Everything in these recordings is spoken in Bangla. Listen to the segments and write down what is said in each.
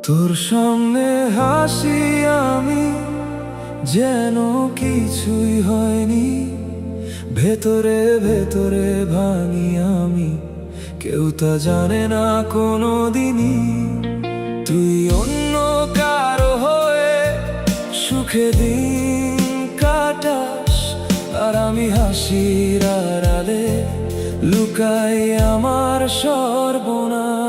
তোর সামনে হাসি আমি যেন কিছুই হয়নি, ভেতরে ভেতরে ভাঙি আমি, কেউ তা জানে না কোনো দিনই। তুই অন্য কারো হয়ে সুখে দিন কাটাস, আর আমি হাসির আড়ালে লুকাই আমার সর্বনাশ।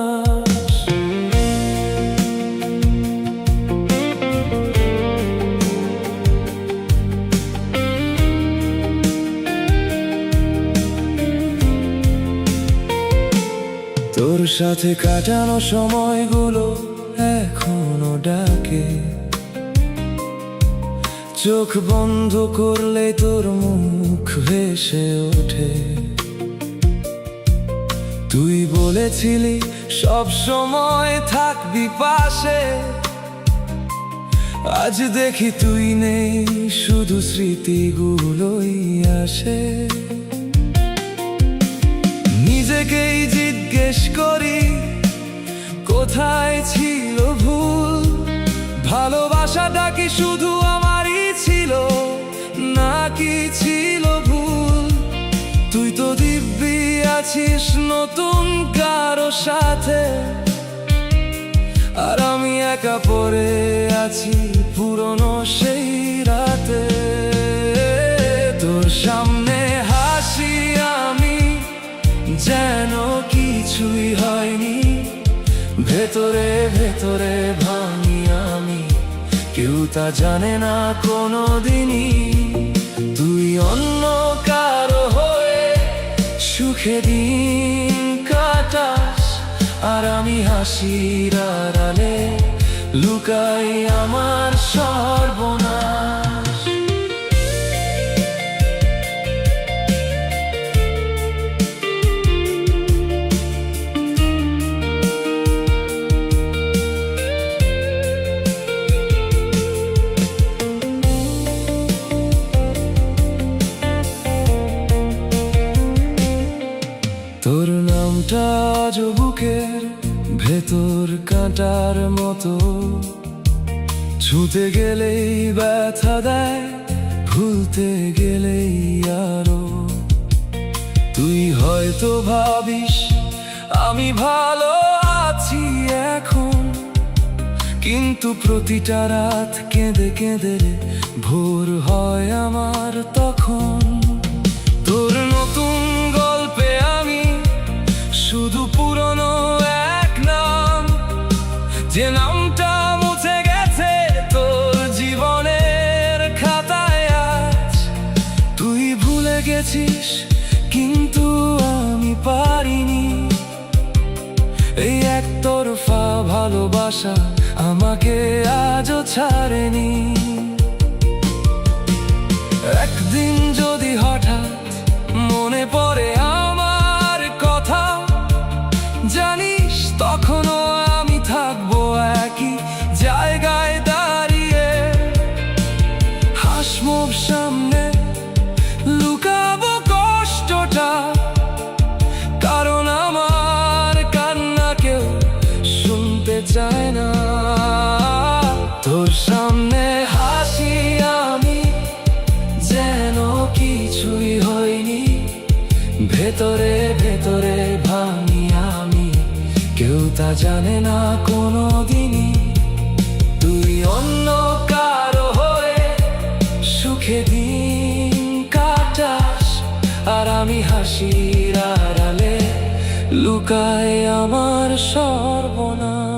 তোর সাথে কাটানো সময়গুলো এখনো ডাকে, চোখ বন্ধ করলে তোর মুখ ভেসে ওঠে। তুই বলেছিলি সব সময় থাকবি পাশে, আজ দেখি তুই নেই, শুধু স্মৃতিগুলোই আসে। নিজেকেই জিজ্ঞেস করি কোথায় ছিল ভুল, ভালোবাসাটা কি শুধু আমারই ছিল নাকি ছিল ভুল? তুই তো দিব্যি আছিস নতুন কারো সাথে, আর আমি একা পড়ে আছি পুরনো সেই রাতে। তোর সামনে হাসি আমি যেন কিছুই হয়নি, ভেতরে ভেতরে ভাঙি আমি, কেউ তা জানে না কোনো দিনই। তুই অন্য কারো হয়ে সুখে দিন কাটাস, আর আমি হাসির আড়ালে লুকাই আমার সর্বনাশ। তোর নামটা আজ বুকের ভেতর কাঁটার মতো, ছুঁতে গেলেই ব্যথা দেয়, ভুলতে গেলেই আরো। তুই হয়তো ভাবিস আমি ভালো আছি এখন, কিন্তু প্রতিটা রাত কেঁদে কেঁদে ভোর হয় আমার তখন। তোর নতুন গল্পে আমি শুধু পুরনো এক নাম, যে নামটা মুছে গেছে তোর জীবনের খাতায় আজ। তুই ভুলে গেছিস কিন্তু আমি পারিনি, এই একতরফা ভালোবাসা আমাকে আজও ছাড়েনি। একদিন যদি হঠাৎ মনে পড়ে আমার কথা, জানিস তখনও আমি থাকবো একই জায়গায় দাঁড়িয়ে। হাসমুখ সামনে লুকাবো কষ্টটা, কারণ আমার কান্না কেউ শুনতে চায় না। তোর সামনে হাসি আমি যেন কিছুই হয়নি, ভেতরে ভেতরে ভাঙি আমি, কেউ তা জানে না কোনো দিনই। তুই অন্য কারো হয়ে সুখে দিন কাটাস, আর আমি হাসির আড়ালে লুকাই আমার সর্বনাশ।